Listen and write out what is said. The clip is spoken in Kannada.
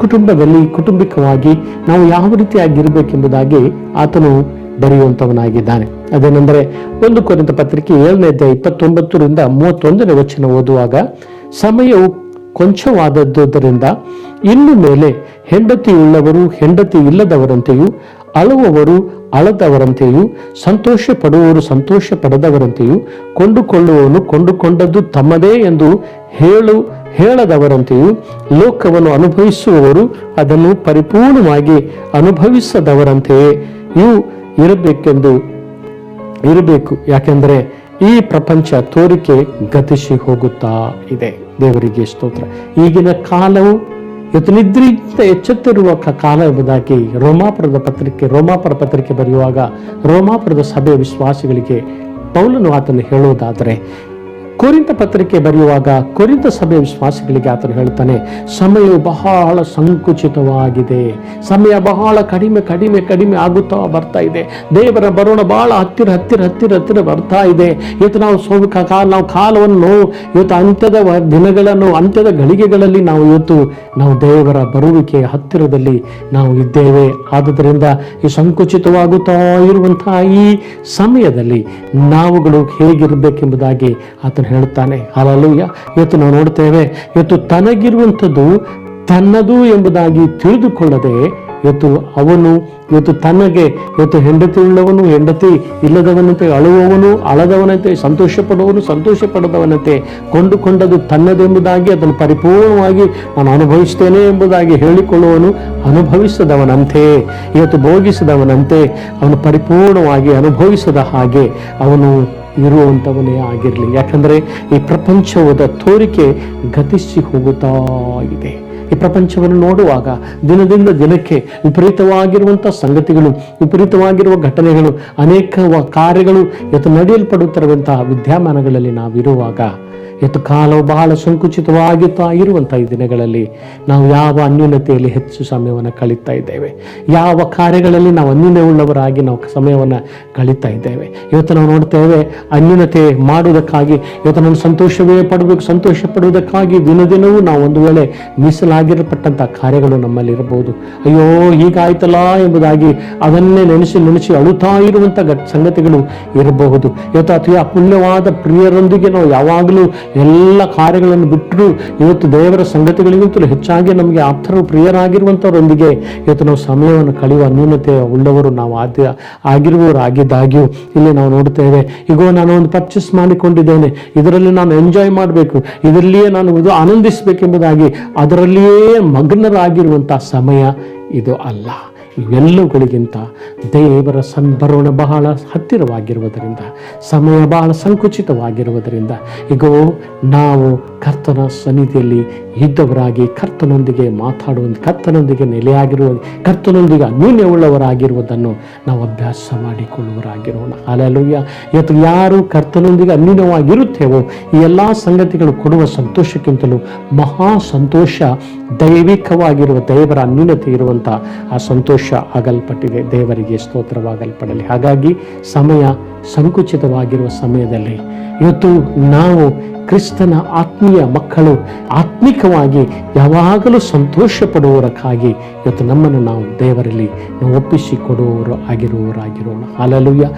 ಕುಟುಂಬದಲ್ಲಿ ಕುಟುಂಬಿಕವಾಗಿ ನಾವು ಯಾವ ರೀತಿಯಾಗಿರ್ಬೇಕೆಂಬುದಾಗಿ ಆತನು ಬರೆಯುವಂತವನಾಗಿದ್ದಾನೆ. ಅದೇನೆಂದರೆ 1 ಕೊರಿಂಥ ಪತ್ರಿಕೆ 7ನೇ ಅಧ್ಯಾಯ 29ರಿಂದ 31ನೇ ವಚನ ಓದುವಾಗ, ಸಮಯವು ಕೊಂಚವಾದದ್ದರಿಂದ ಇನ್ನು ಮೇಲೆ ಹೆಂಡತಿಯುಳ್ಳವರು ಹೆಂಡತಿ ಇಲ್ಲದವರಂತೆಯೂ, ಅಳುವವರು ಅಳದವರಂತೆಯೂ, ಸಂತೋಷ ಪಡುವವರು ಸಂತೋಷ ಪಡದವರಂತೆಯೂ, ಕೊಂಡುಕೊಳ್ಳುವವನು ಕೊಂಡುಕೊಂಡದ್ದು ತಮ್ಮದೇ ಎಂದು ಹೇಳದವರಂತೆಯೂ, ಲೋಕವನ್ನು ಅನುಭವಿಸುವವರು ಅದನ್ನು ಪರಿಪೂರ್ಣವಾಗಿ ಅನುಭವಿಸದವರಂತೆಯೇ ಇರಬೇಕು. ಯಾಕೆಂದರೆ ಈ ಪ್ರಪಂಚ ತೋರಿಕೆ ಗತಿಸಿ ಹೋಗುತ್ತಾ ಇದೆ. ದೇವರಿಗೆ ಸ್ತೋತ್ರ. ಈಗಿನ ಕಾಲವು ಇವತ್ತು ನಿದ್ರೆಯಿಂದ ಎಚ್ಚೆತ್ತಿರುವ ಕಾಲ ಎಂಬುದಾಗಿ ರೋಮಾಪುರ ಪತ್ರಿಕೆ ಬರೆಯುವಾಗ ರೋಮಾಪುರದ ಸಭೆಯ ವಿಶ್ವಾಸಿಗಳಿಗೆ ಪೌಲನು ಆತನು ಹೇಳುವುದಾದರೆ, ಕೊರಿಂಥ ಪತ್ರಿಕೆ ಬರೆಯುವಾಗ ಕೊರಿಂಥ ಸಭೆಯ ವಿಶ್ವಾಸಿಗಳಿಗೆ ಆತನು ಹೇಳ್ತಾನೆ, ಸಮಯವು ಬಹಳ ಸಂಕುಚಿತವಾಗಿದೆ, ಸಮಯ ಬಹಳ ಕಡಿಮೆ ಆಗುತ್ತಾ ಬರ್ತಾ ಇದೆ, ದೇವರ ಬರೋಣ ಬಹಳ ಹತ್ತಿರ ಬರ್ತಾ ಇದೆ. ಇವತ್ತು ನಾವು ಕಾಲವನ್ನು ಇವತ್ತು ಅಂತ್ಯದ ದಿನಗಳನ್ನು, ಅಂತ್ಯದ ಗಳಿಗೆಗಳಲ್ಲಿ ನಾವು ದೇವರ ಬರುವಿಕೆ ಹತ್ತಿರದಲ್ಲಿ ನಾವು ಇದ್ದೇವೆ. ಆದುದರಿಂದ ಈ ಸಂಕುಚಿತವಾಗುತ್ತಾ ಇರುವಂತಹ ಈ ಸಮಯದಲ್ಲಿ ನಾವುಗಳು ಹೇಗಿರಬೇಕೆಂಬುದಾಗಿ ಆತನು ಹೇಳುತ್ತಾನೆ. ಹಲ್ಲೆಲೂಯಾ. ಇವತ್ತು ನಾವು ನೋಡ್ತೇವೆ, ಇವತ್ತು ತನಗಿರುವಂಥದ್ದು ತನ್ನದು ಎಂಬುದಾಗಿ ತಿಳಿದುಕೊಳ್ಳದೆ ಇವತ್ತು ಹೆಂಡತಿ ಉಳ್ಳವನು ಹೆಂಡತಿ ಇಲ್ಲದವನಂತೆ, ಅಳುವವನು ಅಳದವನಂತೆ, ಸಂತೋಷ ಪಡುವವನು ಸಂತೋಷ ಪಡದವನಂತೆ, ಕೊಂಡುಕೊಂಡದ್ದು ತನ್ನದೆಂಬುದಾಗಿ ಅದನ್ನು ಪರಿಪೂರ್ಣವಾಗಿ ನಾನು ಅನುಭವಿಸ್ತೇನೆ ಎಂಬುದಾಗಿ ಹೇಳಿಕೊಳ್ಳುವವನು ಅನುಭವಿಸದವನಂತೆ, ಇವತ್ತು ಭೋಗಿಸದವನಂತೆ, ಅವನು ಪರಿಪೂರ್ಣವಾಗಿ ಅನುಭವಿಸದ ಹಾಗೆ ಅವನು ಇರುವಂಥವನೇ ಆಗಿರಲಿ. ಯಾಕಂದರೆ ಈ ಪ್ರಪಂಚದ ತೋರಿಕೆ ಗತಿಸಿ ಹೋಗುತ್ತಾ ಇದೆ. ಈ ಪ್ರಪಂಚವನ್ನು ನೋಡುವಾಗ ದಿನದಿಂದ ದಿನಕ್ಕೆ ವಿಪರೀತವಾಗಿರುವಂಥ ಸಂಗತಿಗಳು, ವಿಪರೀತವಾಗಿರುವ ಘಟನೆಗಳು, ಅನೇಕ ಕಾರ್ಯಗಳು ಇವತ್ತು ನಡೆಯಲ್ಪಡುತ್ತಿರುವಂತಹ ವಿದ್ಯಮಾನಗಳಲ್ಲಿ ನಾವಿರುವಾಗ, ಇವತ್ತು ಕಾಲವು ಬಹಳ ಸಂಕುಚಿತವಾಗುತ್ತಾ ಇರುವಂಥ ಈ ದಿನಗಳಲ್ಲಿ ನಾವು ಯಾವ ಅನ್ಯೂನತೆಯಲ್ಲಿ ಹೆಚ್ಚು ಸಮಯವನ್ನು ಕಳೀತಾ ಇದ್ದೇವೆ, ಯಾವ ಕಾರ್ಯಗಳಲ್ಲಿ ನಾವು ಅನ್ಯೂನ್ಯವುಳ್ಳವರಾಗಿ ನಾವು ಸಮಯವನ್ನು ಕಳೀತಾ ಇದ್ದೇವೆ. ಇವತ್ತು ನಾವು ನೋಡ್ತೇವೆ, ಅನ್ಯೂನತೆ ಮಾಡುವುದಕ್ಕಾಗಿ ಇವತ್ತು ನಾನು ಸಂತೋಷ ಪಡುವುದಕ್ಕಾಗಿ ದಿನದಿನವೂ ನಾವು ಒಂದು ವೇಳೆ ಮೀಸಲಾಗಿರಲ್ಪಟ್ಟಂಥ ಕಾರ್ಯಗಳು ನಮ್ಮಲ್ಲಿ ಇರಬಹುದು. ಅಯ್ಯೋ ಹೀಗಾಯ್ತಲ್ಲ ಎಂಬುದಾಗಿ ಅದನ್ನೇ ನೆನೆಸಿ ಅಳುತ್ತಾ ಇರುವಂಥ ಸಂಗತಿಗಳು ಇರಬಹುದು. ಇವತ್ತು ಅತಿ ಅಪುಣ್ಯವಾದ ಪ್ರಿಯರೊಂದಿಗೆ ನಾವು ಯಾವಾಗಲೂ ಎಲ್ಲ ಕಾರ್ಯಗಳನ್ನು ಬಿಟ್ಟರು ಇವತ್ತು ದೇವರ ಸಂಗತಿಗಳಿಗಿಂತಲೂ ಹೆಚ್ಚಾಗಿ ನಮಗೆ ಆಪ್ತರು ಪ್ರಿಯರಾಗಿರುವಂಥವರೊಂದಿಗೆ ಇವತ್ತು ನಾವು ಸಮಯವನ್ನು ಕಳೆಯುವ ಅನ್ಯೂನತೆ ಉಳ್ಳವರು ನಾವು ಆಗಿದ್ದಾಗ್ಯೂ ಇಲ್ಲಿ ನಾವು ನೋಡ್ತೇವೆ, ಈಗ ನಾನು ಒಂದು ಪರ್ಚೇಸ್ ಮಾಡಿಕೊಂಡಿದ್ದೇನೆ, ಇದರಲ್ಲಿ ನಾನು ಎಂಜಾಯ್ ಮಾಡಬೇಕು, ಇದರಲ್ಲಿಯೇ ನಾನು ಆನಂದಿಸಬೇಕೆಂಬುದಾಗಿ ಅದರಲ್ಲಿಯೇ ಮಗ್ನರಾಗಿರುವಂಥ ಸಮಯ ಇದು ಅಲ್ಲ. ಇವೆಲ್ಲವುಗಳಿಗಿಂತ ದೇವರ ಬರೋಣ ಬಹಳ ಹತ್ತಿರವಾಗಿರುವುದರಿಂದ, ಸಮಯ ಬಹಳ ಸಂಕುಚಿತವಾಗಿರುವುದರಿಂದ ಈಗ ನಾವು ಕರ್ತನ ಸನ್ನಿಧಿಯಲ್ಲಿ ಇದ್ದವರಾಗಿ ಕರ್ತನೊಂದಿಗೆ ಕರ್ತನೊಂದಿಗೆ ನೆಲೆಯಾಗಿರುವ, ಕರ್ತನೊಂದಿಗೆ ಅನ್ಯೂನ್ಯವುಳ್ಳವರಾಗಿರುವುದನ್ನು ನಾವು ಅಭ್ಯಾಸ ಮಾಡಿಕೊಳ್ಳುವರಾಗಿರೋಣ. ಹಲ್ಲೆಲೂಯಾ. ಇವತ್ತು ಯಾರು ಕರ್ತನೊಂದಿಗೆ ಅನ್ಯೂನ್ಯವಾಗಿರುತ್ತೇವೋ ಈ ಎಲ್ಲ ಸಂಗತಿಗಳು ಕೊಡುವ ಸಂತೋಷಕ್ಕಿಂತಲೂ ಮಹಾ ಸಂತೋಷ, ದೈವಿಕವಾಗಿರುವ ದೇವರ ಅನ್ಯೂನ್ಯತೆ ಇರುವಂಥ ಆ ಸಂತೋಷ ಆಗಲ್ಪಟ್ಟಿದೆ. ದೇವರಿಗೆ ಸ್ತೋತ್ರವಾಗಲ್ಪಡಲಿ. ಹಾಗಾಗಿ ಸಮಯ ಸಂಕುಚಿತವಾಗಿರುವ ಸಮಯದಲ್ಲಿ ಇವತ್ತು ನಾವು ಕ್ರಿಸ್ತನ ಆತ್ಮೀಯ ಮಕ್ಕಳು ಆತ್ಮಿಕವಾಗಿ ಯಾವಾಗಲೂ ಸಂತೋಷ ಪಡುವವರಕ್ಕಾಗಿ ಇವತ್ತು ನಮ್ಮನ್ನು ನಾವು ದೇವರಲ್ಲಿ ನಾವು ಒಪ್ಪಿಸಿಕೊಡುವವರು ಆಗಿರುವವರಾಗಿರೋಣ. ಹಲ್ಲೆಲೂಯಾ.